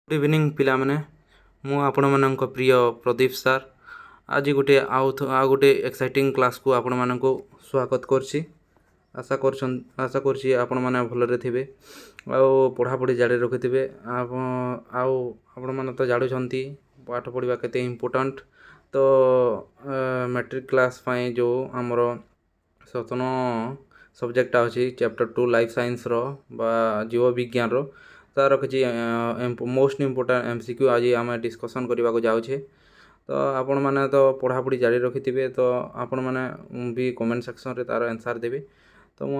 Good evening पिलामाने मु आपण मानक प्रिय प्रदीप सार आज गोटे आउ गोटे एक्साइटिंग क्लास को आपण मानक स्वागत करछि। आशा करछि आपण माने भलरे थिबे आउ पढ़ापढ़ी जारी रखिथिबे। आपण माने तो जाडु छंती पाठ पढ़िबा केते इम्पोर्टेंट तो मैट्रिक क्लास पई जो हमरो सतन सब्जेक्ट अछि चैप्टर 2 लाइफ साइंस रो बा जीव विज्ञान रो तार किछि मोस्ट इम्पोर्टेंट एमसीक्यू आज आम डिस्कसन करने जाऊे। तो आपण मैंने तो पढ़ापढ़ी जारी रखिथे तो आपण मैंने भी कमेंट सेक्शन रे तार आंसर देवे। तो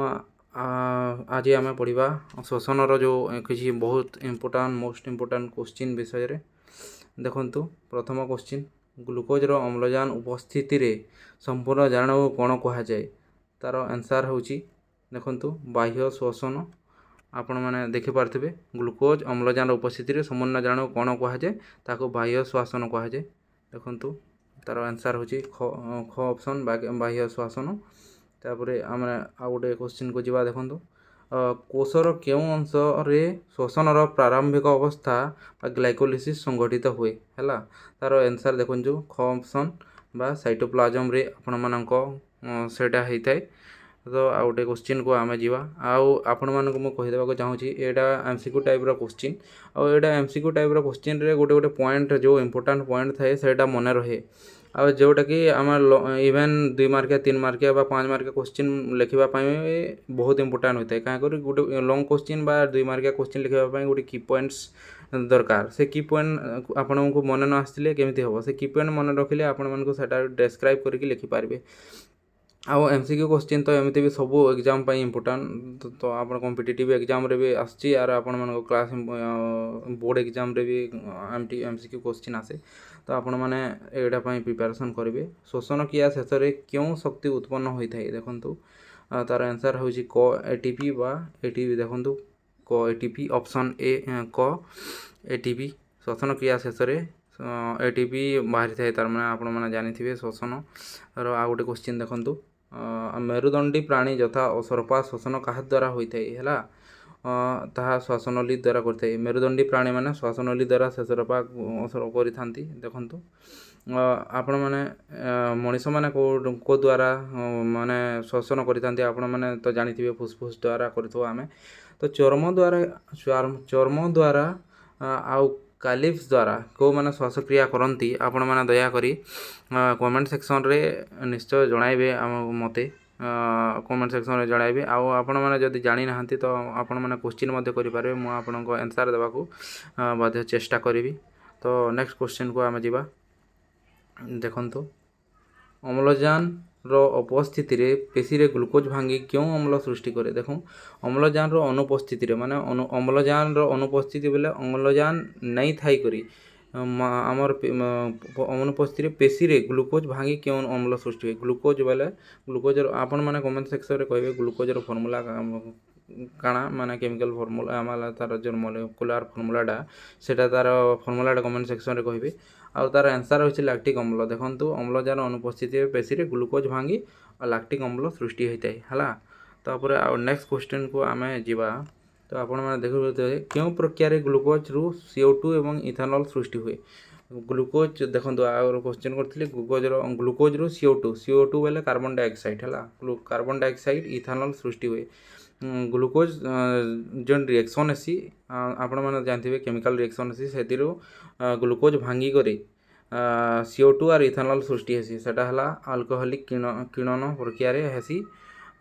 आज आम पढ़ा श्वसन रो जो किसी बहुत इम्पोर्टेंट मोस्ट इम्पोर्टेंट क्वेश्चन विषय रे देखंतु। प्रथम क्वेश्चन ग्लूकोज रो अम्लजान उपस्थिति रे संपूर्ण जाणु कौन कह जाए तार आंसर होची देखंतु बाह्य श्वसन। आपण मैंने देखिपारे ग्लूकोज अम्लजान उपस्थिति रे संपूर्ण जाणु कौन कह जाए ताको बाह्य श्वसन कह जाए। देखंतु तार आंसर होची ख ऑप्शन बाह्य श्वसन। तापरे आमे आ गोटे क्वेश्चन को जीवा देखंतु कोषर केउ अंश रे श्वसन रो प्रारंभिक अवस्था ग्लाइकोलिसिस संघटित हुए हैला। तार आंसर देखंतु ख ऑप्शन बा साइटोप्लाज्म रे आपण मानक सेटा हेइथाय। तो आ गोटे क्वेश्चन को आमे जीवा आपण मानक मु कहि देबा को चाहूची एडा एमसीक्यू टाइप रो क्वेश्चन एडा एमसीक्यू टाइप रो क्वेश्चन रे गोटे गोटे पॉइंट जो इंपोर्टेंट पॉइंट थाए सेटा मने रहे आ जोटा कि आम इवेन 2 मार्किया 3 मार्किया बा 5 मार्किया क्वेश्चन लिखिबा पई बहुत इंपोर्टेंट होता है। काहे करी गोटे लॉन्ग क्वेश्चन बा 2 मार्किया क्वेश्चन लिखिबा पई गोटे की पॉइंट्स दरकार। से की पॉइंट आपण को मन न आस्तिले केमिति हो से की पॉइंट मन रखिले आपण मन को सेटा डिस्क्राइब करके लिखि पारबे। आउ एमसीक्यू क्वेश्चन तो एमती भी सब एग्जाम पाई इंपोर्टेंट तो आपण कॉम्पिटिटिव एग्जाम रे भी आछि आर आपण मन क्लास बोर्ड एग्जाम रे भी एमसीक्यू क्वेश्चन आसे। तो आपण माने एडा पाई प्रिपरेशन करिवे। श्वसन क्रिया शेष रे क्यों शक्ति उत्पन्न होई थाए देखंतु तार आंसर होची क एटीपी बा एटीपी देखंतु क एटीपी ऑप्शन ए क एटीपी श्वसन क्रिया शेष रे एटीपी बाहरी थाए। तार माने आपण माने जानि थिबे श्वसन रो आ गोटे क्वेश्चन देखंतु मेरुदंडी प्राणी यथा असरपा श्वसन काहा द्वारा होइथाय हैला ताहा श्वासनली द्वारा करथाय। मेरुदंडी प्राणी माने श्वासनली द्वारा शेषरपा असर करिथांती। देखंतु आपण माने मनीष माने को द्वारा माने श्वसन करिथांती आपण माने तो जानिथिबे फुसफुस द्वारा करथो आमे। तो चर्म द्वारा आउ कालिप्स द्वारा को माने श्वासक्रिया करती आपण माने दया करी कमेंट सेक्शन रे निश्चय जणाइबे मते कमेंट सेक्शन रे जणाइबे। आउ आपण माने जदि जानि नाहंती तो आपण माने क्वेश्चन मध्ये करि पारे मु आपनको आंसर देबा को बाध्य चेष्टा करिवि। तो नेक्स्ट क्वेश्चन को आमे जिबा देखंतु अम्लजान रो उपस्थिति रे पेशी रे ग्लूकोज भांगी क्यों अम्ल सृष्टि करे। देखो अम्लजान रो अनुपस्थिति रे माने अम्लजान रो अनुपस्थिति बेले अम्लजान नहीं थाई करी आमर अनुपस्थिति रे पेशी रे ग्लूकोज भांगी क्यों अम्ल सृष्टि हुए। ग्लूकोज बेले ग्लूकोज आपण माने कमेंट सेक्शन रे कहबे ग्लूकोज रो फार्मूला काना माने केमिकल फार्मूला आमाला तार जो मोलेकुलर फार्मूलाटा सेटा तार फार्मूलाटा कमेंट सेक्शन रे कहबे। आउ तार आंसर होछि लैक्टिक अम्ल। देखंतु अम्लजान अनुपस्थिति रे पेशी रे ग्लूकोज भांगी और लैक्टिक अम्ल सृष्टि होइताय हला। तापर आ नेक्स्ट क्वेश्चन को आमे जिबा तो आपण माने देखबे क्यों प्रक्रिया रे ग्लूकोज रु CO2 एवं इथेनॉल सृष्टि हुए। ग्लूकोज देखंतु आ क्वेश्चन करथिले ग्लूकोज रु CO2 बेले कार्बन डाइऑक्साइड हला कार्बन डाइऑक्साइड इथेनॉल सृष्टि हुए। ग्लूकोज जोन रिएक्शन एसी आपण माने जानथिबे केमिकल रिएक्शन एसी सेतिरो ग्लूकोज भांगी करे CO2 और इथेनॉल सृष्टि हेसी सेटा हला अल्कोहलिक किणन प्रक्रिया रे हेसी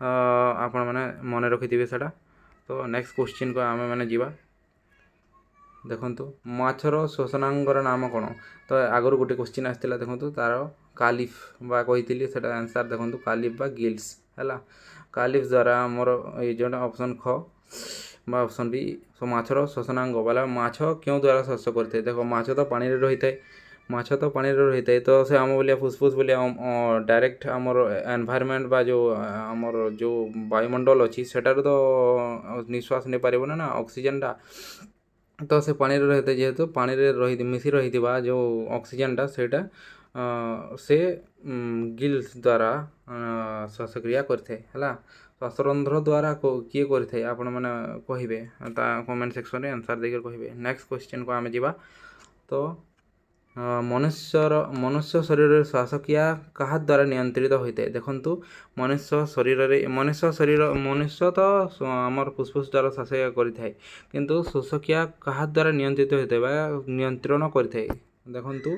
आपण माने मने रखिथिबे सेटा। तो नेक्स्ट क्वेश्चन को आमे माने जीवा देखंतु माछर श्वसनांगर नाम कोन। तो आगर गोटे क्वेश्चन आस्तिला देखंतु तार कालिफ बा कहिथिली सेटा आंसर देखंतु कालिफ बा गिल्स हैला। कालिफ द्वारा हमर ए जोन ऑप्शन ख बा ऑप्शन बी सो माछर श्वसनांग वाला माछ क्यों द्वारा श्वास करथे। देखो माछ तो पानी रे रहिथाय माछ तो पानी रे रहिथाय तो से आम बोलिया फुसफुस बोलिया डायरेक्ट हमर एनवायरनमेंट बा जो हमर जो वायुमंडल अछि सेटार तो निश्वास नै पारिबो ना ऑक्सीजन टा तो से पानी रे रहिथाय जेहेतु पानी रे रहि मिसी रहिथिबा जो ऑक्सीजन टा सेटा से गिल्स द्वारा श्वासक्रिया करथे हला। ଶ୍ୱାସରନ୍ଧ୍ର ଦ୍ୱାରା କିଏ କରିଥାଏ ଆପଣମାନେ କହିବେ ତା କମେଣ୍ଟ ସେକ୍ସନରେ ଆନ୍ସର୍ ଦେଇକି କହିବେ। ନେକ୍ସଟ କ୍ୱେଶ୍ଚିନ୍କୁ ଆମେ ଯିବା। ତ ମନୁଷ୍ୟ ଶରୀରରେ ଶ୍ୱାସକ୍ରିୟା କାହା ଦ୍ୱାରା ନିୟନ୍ତ୍ରିତ ହୋଇଥାଏ? ଦେଖନ୍ତୁ ମନୁଷ୍ୟ ତ ଆମର ଫୁସଫୁସ ଦ୍ୱାରା ଶ୍ୱାସକ୍ରିୟା କରିଥାଏ, କିନ୍ତୁ ଶ୍ୱାସକ୍ରିୟା କାହା ଦ୍ୱାରା ନିୟନ୍ତ୍ରିତ ହୋଇଥାଏ ବା ନିୟନ୍ତ୍ରଣ କରିଥାଏ? ଦେଖନ୍ତୁ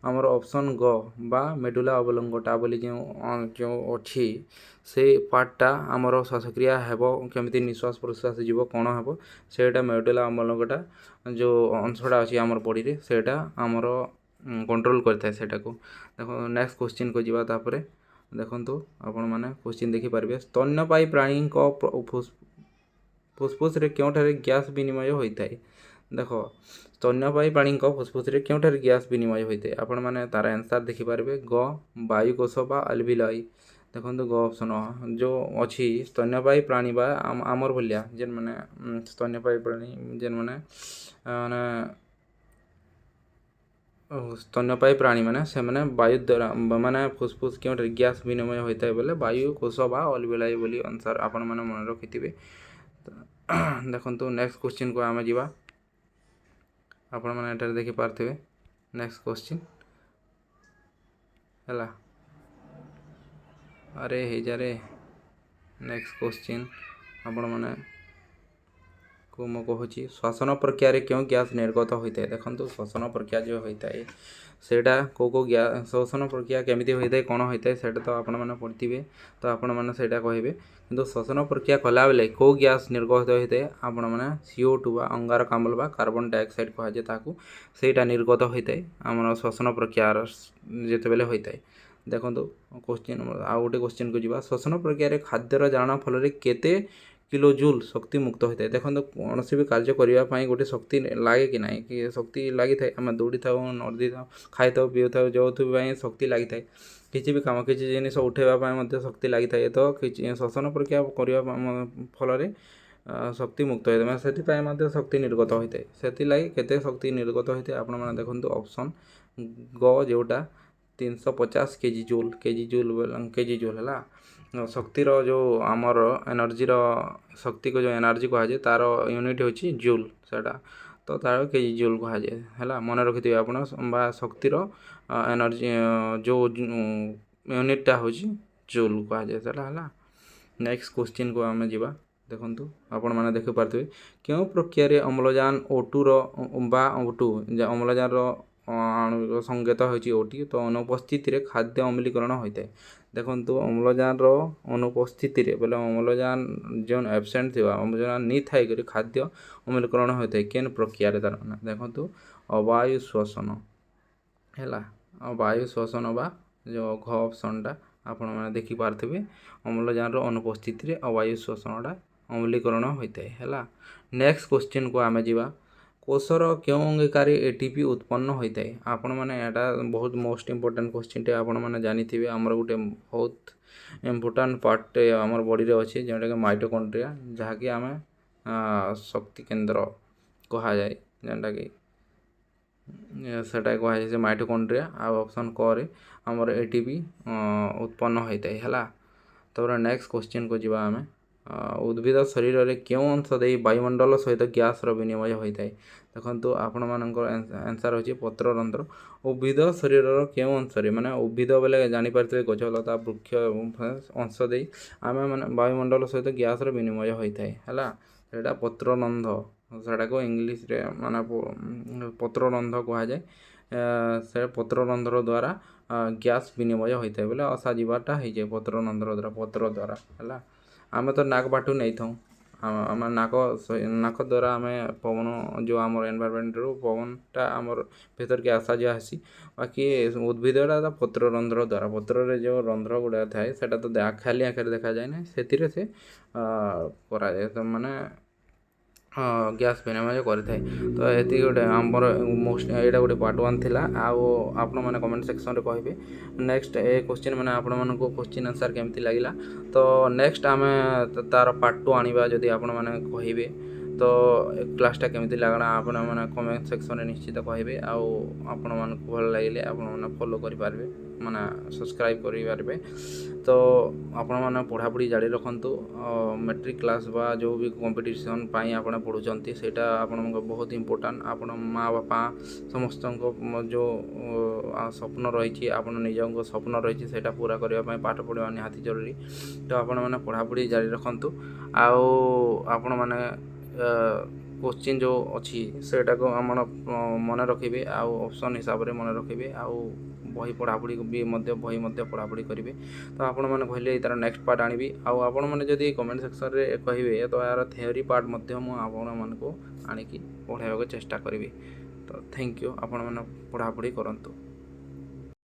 ଆମର ଅପସନ୍ ଗ ବା ମେଡୁଲା ଅବଲଙ୍ଗଟା ବୋଲି ଯେଉଁ ଅଛି ସେଇ ପାର୍ଟଟା ଆମର ଶ୍ୱାସକ୍ରିୟା ହେବ କେମିତି, ନିଶ୍ୱାସ ପ୍ରଶ୍ୱାସ ଯିବ କ'ଣ ହେବ, ସେଇଟା ମେଡୁଲା ଅବଲଙ୍ଗଟା ଯେଉଁ ଅଂଶଟା ଅଛି ଆମର ବଡ଼ିରେ ସେଇଟା ଆମର କଣ୍ଟ୍ରୋଲ୍ କରିଥାଏ ସେଇଟାକୁ। ଦେଖନ୍ତୁ ନେକ୍ସଟ କ୍ୱେଶ୍ଚିନ୍କୁ ଯିବା। ତାପରେ ଦେଖନ୍ତୁ ଆପଣମାନେ କ୍ୱେଶ୍ଚିନ୍ ଦେଖିପାରିବେ। ସ୍ତନ୍ୟପାୟୀ ପ୍ରାଣୀଙ୍କ ଫୁସଫୁସରେ କେଉଁଠାରେ ଗ୍ୟାସ୍ ବିନିମୟ ହୋଇଥାଏ? ଦେଖ ସ୍ତନ୍ୟପାୟୀ ପ୍ରାଣୀଙ୍କ ଫୁସଫୁସରେ କେଉଁଠାରେ ଗ୍ୟାସ୍ ବିନିମୟ ହୋଇଥାଏ? ଆପଣମାନେ ତାର ଆନ୍ସର୍ ଦେଖିପାରିବେ। ଗ ବାୟୁକୋଷ ବା ଆଲଭିଲାଇ। ଦେଖନ୍ତୁ ଗ ଅପସନ୍ ଯେଉଁ ଅଛି ସ୍ତନ୍ୟପାୟୀ ପ୍ରାଣୀ ବା ଆମର ଭଳିଆ ଯେନ୍ମାନେ ସ୍ତନ୍ୟପାୟୀ ପ୍ରାଣୀ ଯେନ୍ମାନେ ମାନେ ସ୍ତନ୍ୟପାୟୀ ପ୍ରାଣୀମାନେ ସେମାନେ ବାୟୁ ଦ୍ୱାରା ମାନେ ଫୁସଫୁସ କେଉଁଠାରେ ଗ୍ୟାସ୍ ବିନିମୟ ହୋଇଥାଏ ବୋଲେ ବାୟୁକୋଷ ବା ଆଲଭିଲାଇ ବୋଲି ଆନ୍ସର୍ ଆପଣମାନେ ମନେ ରଖିଥିବେ। ଦେଖନ୍ତୁ ନେକ୍ସଟ କ୍ୱେଶ୍ଚିନ୍କୁ ଆମେ ଯିବା। ଆପଣମାନେ ଏଠାରେ ଦେଖିପାରୁଥିବେ ନେକ୍ସଟ କ୍ୱେଶ୍ଚିନ୍ ହେଲା। ଆରେ ହେଇଯାରେ ନେକ୍ସଟ କ୍ୱେଶ୍ଚିନ୍ ଆପଣମାନେ ମୁଁ କହୁଛି ଶ୍ଵାସନ ପ୍ରକ୍ରିୟାରେ କେଉଁ ଗ୍ୟାସ୍ ନିର୍ଗତ ହୋଇଥାଏ? ଦେଖନ୍ତୁ ଶ୍ଵାସନ ପ୍ରକ୍ରିୟା ଯେଉଁ ହୋଇଥାଏ ସେଇଟା କେଉଁ ଶ୍ଵାସନ ପ୍ରକ୍ରିୟା କେମିତି ହୋଇଥାଏ କ'ଣ ହୋଇଥାଏ ସେଇଟା ତ ଆପଣମାନେ ପଢ଼ିଥିବେ, ତ ଆପଣମାନେ ସେଇଟା କହିବେ। କିନ୍ତୁ ଶ୍ଵାସନ ପ୍ରକ୍ରିୟା କଲାବେଳେ କେଉଁ ଗ୍ୟାସ୍ ନିର୍ଗତ ହୋଇଥାଏ ଆପଣମାନେ CO2 ବା ଅଙ୍ଗାରକାମ୍ଳ ବା କାର୍ବନ ଡାଇଅକ୍ସାଇଡ଼ କୁହାଯାଏ ତାକୁ, ସେଇଟା ନିର୍ଗତ ହୋଇଥାଏ ଆମର ଶ୍ଵାସନ ପ୍ରକ୍ରିୟାର ଯେତେବେଳେ ହୋଇଥାଏ। ଦେଖନ୍ତୁ କ୍ୱେଶ୍ଚିନ୍ ଆଉ ଗୋଟେ କ୍ୱେଶ୍ଚିନ୍କୁ ଯିବା। ଶ୍ଵାସନ ପ୍ରକ୍ରିୟାରେ ଖାଦ୍ୟର ଜାରଣ ଫଳରେ କେତେ କିଲୋ ଜୁଲ୍ ଶକ୍ତି ମୁକ୍ତ ହୋଇଥାଏ? ଦେଖନ୍ତୁ କୌଣସି ବି କାର୍ଯ୍ୟ କରିବା ପାଇଁ ଗୋଟେ ଶକ୍ତି ଲାଗେ କି ନାହିଁ, କି ଶକ୍ତି ଲାଗିଥାଏ। ଆମେ ଦୌଡ଼ିଥାଉ, ନଦୀଥାଉ, ଖାଇଥାଉ, ପିଉଥାଉ, ଯେଉଁଥିପାଇଁ ଶକ୍ତି ଲାଗିଥାଏ। କିଛି ବି କାମ କିଛି ଜିନିଷ ଉଠାଇବା ପାଇଁ ମଧ୍ୟ ଶକ୍ତି ଲାଗିଥାଏ। ତ କିଛି ଶ୍ଵାସନ ପ୍ରକ୍ରିୟା କରିବା ଫଳରେ ଶକ୍ତି ମୁକ୍ତ ହୋଇଥାଏ, ମାନେ ସେଥିପାଇଁ ମଧ୍ୟ ଶକ୍ତି ନିର୍ଗତ ହୋଇଥାଏ। ସେଥିଲାଗି କେତେ ଶକ୍ତି ନିର୍ଗତ ହୋଇଥାଏ ଆପଣମାନେ ଦେଖନ୍ତୁ ଅପସନ୍ ଗ ଯେଉଁଟା 350 କେଜି ଜୁଲ୍ ହେଲା। ଶକ୍ତିର ଯେଉଁ ଆମର ଏନର୍ଜିର ଶକ୍ତିକୁ ଯେଉଁ ଏନର୍ଜି କୁହାଯାଏ ତାର ୟୁନିଟ୍ ହେଉଛି ଜୁଲ୍, ସେଇଟା ତ ତାର କେଜି ଜୁଲ୍ କୁହାଯାଏ ହେଲା। ମନେ ରଖିଥିବେ ଆପଣ, ବା ଶକ୍ତିର ଏନର୍ଜି ଯେଉଁ ୟୁନିଟ୍ଟା ହେଉଛି ଜୁଲ୍ କୁହାଯାଏ ସେଇଟା ହେଲା। ନେକ୍ସଟ କ୍ୱେଶ୍ଚିନ୍କୁ ଆମେ ଯିବା। ଦେଖନ୍ତୁ ଆପଣମାନେ ଦେଖିପାରୁଥିବେ କେଉଁ ପ୍ରକ୍ରିୟାରେ ଅମ୍ଳଜାନ O2 ବା O2 ଅମ୍ଳଜାନର ଆଣବିକ ସଂକେତ ହେଉଛି OT, ତ ଅନୁପସ୍ଥିତିରେ ଖାଦ୍ୟ ଅମ୍ଳୀକରଣ ହୋଇଥାଏ। ଦେଖନ୍ତୁ ଅମ୍ଳଜାନର ଅନୁପସ୍ଥିତିରେ ବୋଲେ ଅମ୍ଳଜାନ ଯେଉଁ ଆବସେଣ୍ଟ ଥିବା ଅମ୍ଳଜାନ ନି ଥାଇକରି ଖାଦ୍ୟ ଅମ୍ଳୀକରଣ ହୋଇଥାଏ କେନ୍ ପ୍ରକ୍ରିୟାରେ ତାର ମାନେ ଦେଖନ୍ତୁ ଅବାୟୁ ଶ୍ୱସନ ହେଲା। ବାୟୁ ଶ୍ୱସନ ବା ଯେଉଁ ଘ ଅପସନ୍ଟା ଆପଣମାନେ ଦେଖିପାରୁଥିବେ ଅମ୍ଳଜାନର ଅନୁପସ୍ଥିତିରେ ଅବାୟୁ ଶ୍ୱସନଟା ଅମ୍ଳୀକରଣ ହୋଇଥାଏ ହେଲା। ନେକ୍ସଟ କ୍ୱେଶ୍ଚିନ୍କୁ ଆମେ ଯିବା। କୋଷର କେଉଁ ଅଙ୍ଗୀକାରେ ATP ଉତ୍ପନ୍ନ ହୋଇଥାଏ? ଆପଣମାନେ ଏଇଟା ବହୁତ ମୋଷ୍ଟ ଇମ୍ପୋର୍ଟାଣ୍ଟ କ୍ୱେଶ୍ଚିନ୍ଟେ ଆପଣମାନେ ଜାଣିଥିବେ। ଆମର ଗୋଟେ ବହୁତ ଇମ୍ପୋର୍ଟାଣ୍ଟ ପାର୍ଟଟେ ଆମର ବଡ଼ିରେ ଅଛି ଯେଉଁଟାକି ମାଇଟୋକଣ୍ଡ୍ରିଆ, ଯାହାକି ଆମେ ଶକ୍ତି କେନ୍ଦ୍ର କୁହାଯାଏ, ଯେଉଁଟାକି ସେଇଟା କୁହାଯାଏ ସେ ମାଇଟୋକଣ୍ଡ୍ରିଆ। ଆଉ ଅପସନ୍ କରେ ଆମର ATP ଉତ୍ପନ୍ନ ହୋଇଥାଏ ହେଲା। ତାପରେ ନେକ୍ସଟ କ୍ୱେଶ୍ଚିନ୍କୁ ଯିବା ଆମେ। ଉଦ୍ଭିଦ ଶରୀରରେ କେଉଁ ଅଂଶ ଦେଇ ବାୟୁମଣ୍ଡଳ ସହିତ ଗ୍ୟାସ୍ର ବିନିମୟ ହୋଇଥାଏ? ଦେଖନ୍ତୁ ଆପଣମାନଙ୍କର ଆନ୍ସର୍ ହେଉଛି ପତ୍ରରନ୍ଧ୍ର। ଉଦ୍ଭିଦ ଶରୀରର କେଉଁ ଅଂଶରେ, ମାନେ ଉଦ୍ଭିଦ ବୋଲେ ଜାଣିପାରିଥିବେ ଗଛଲତା ବୃକ୍ଷ ଅଂଶ ଦେଇ ଆମେ ମାନେ ବାୟୁମଣ୍ଡଳ ସହିତ ଗ୍ୟାସ୍ର ବିନିମୟ ହୋଇଥାଏ ହେଲା। ସେଇଟା ପତ୍ରରନ୍ଧ୍ର, ସେଇଟାକୁ ଇଂଲିଶରେ ମାନେ ପତ୍ରରନ୍ଧ୍ର କୁହାଯାଏ। ସେ ପତ୍ରରନ୍ଧ୍ର ଦ୍ୱାରା ଗ୍ୟାସ୍ ବିନିମୟ ହୋଇଥାଏ ବୋଲେ ଅସା ଯିବାଟା ହେଇଯାଏ ପତ୍ରରନ୍ଧ୍ର ଦ୍ୱାରା, ପତ୍ର ଦ୍ୱାରା ହେଲା। ଆମେ ତ ନାକ ବାଟୁ ନେଇଥାଉ, ଆମେ ନାକ ଦ୍ୱାରା ଆମେ ପବନ ଯେଉଁ ଆମର ଏନଭାରମେଣ୍ଟରୁ ପବନଟା ଆମର ଭିତରକେ ଆସା ଯିବା ହେସି। ବାକି ଉଦ୍ଭିଦଟା ପତ୍ରରନ୍ଧ୍ର ଦ୍ୱାରା, ପତ୍ରରେ ଯେଉଁ ରନ୍ଧ୍ର ଗୁଡ଼ାକ ଥାଏ ସେଇଟା ତ ଖାଲି ଆକାରରେ ଦେଖାଯାଏ ନାହିଁ, ସେଥିରେ ସେ କରାଯାଏ ମାନେ ଗ୍ୟାସ୍ ବିନିମୟ କରିଥାଏ। ତ ଏତିକି ଗୋଟେ ଆମର ମୋଷ୍ଟ ଏଇଟା ଗୋଟେ ପାର୍ଟ 1 ଥିଲା। ଆଉ ଆପଣମାନେ କମେଣ୍ଟ ସେକ୍ସନରେ କହିବେ ନେକ୍ସଟ ଏ କ୍ୱେଶ୍ଚିନ୍ ମାନେ ଆପଣମାନଙ୍କୁ କ୍ୱେଶ୍ଚିନ୍ ଆନ୍ସର୍ କେମିତି ଲାଗିଲା। ତ ନେକ୍ସଟ ଆମେ ତାର ପାର୍ଟ 2 ଆଣିବା ଯଦି ଆପଣମାନେ କହିବେ। ତ ଏ କ୍ଲାସ୍ଟା କେମିତି ଲାଗଣା ଆପଣମାନେ କମେଣ୍ଟ ସେକ୍ସନରେ ନିଶ୍ଚିତ କହିବେ। ଆଉ ଆପଣମାନଙ୍କୁ ଭଲ ଲାଗିଲେ ଆପଣମାନେ ଫଲୋ କରିପାରିବେ, ମାନେ ସବସ୍କ୍ରାଇବ୍ କରିପାରିବେ। ତ ଆପଣମାନେ ପଢ଼ାପଢ଼ି ଜାରି ରଖନ୍ତୁ। ମେଟ୍ରିକ୍ କ୍ଲାସ୍ ବା ଯେଉଁ ବି କମ୍ପିଟିସନ୍ ପାଇଁ ଆପଣ ପଢ଼ୁଛନ୍ତି ସେଇଟା ଆପଣଙ୍କ ବହୁତ ଇମ୍ପୋର୍ଟାଣ୍ଟ। ଆପଣ ମା ବାପା ସମସ୍ତଙ୍କ ଯେଉଁ ସ୍ୱପ୍ନ ରହିଛି, ଆପଣ ନିଜଙ୍କ ସ୍ୱପ୍ନ ରହିଛି ସେଇଟା ପୁରା କରିବା ପାଇଁ ପାଠ ପଢ଼ିବା ନିହାତି ଜରୁରୀ। ତ ଆପଣମାନେ ପଢ଼ାପଢ଼ି ଜାରି ରଖନ୍ତୁ। ଆଉ ଆପଣମାନେ କୋଶ୍ଚିନ୍ ଯେଉଁ ଅଛି ସେଇଟାକୁ ଆମର ମନେ ରଖିବେ, ଆଉ ଅପସନ୍ ହିସାବରେ ମନେ ରଖିବେ, ଆଉ ବହି ପଢ଼ାପଢ଼ି ବି ମଧ୍ୟ ବହି ମଧ୍ୟ ପଢ଼ାପଢ଼ି କରିବେ। ତ ଆପଣମାନେ କହିଲେ ତା'ର ନେକ୍ସଟ ପାର୍ଟ ଆଣିବି। ଆଉ ଆପଣମାନେ ଯଦି କମେଣ୍ଟ ସେକ୍ସନରେ କହିବେ ତ ଏହାର ଥିଓରି ପାର୍ଟ ମଧ୍ୟ ମୁଁ ଆପଣମାନଙ୍କୁ ଆଣିକି ପଢ଼ାଇବାକୁ ଚେଷ୍ଟା କରିବି। ତ ଥ୍ୟାଙ୍କ ୟୁ, ଆପଣମାନେ ପଢ଼ାପଢ଼ି କରନ୍ତୁ।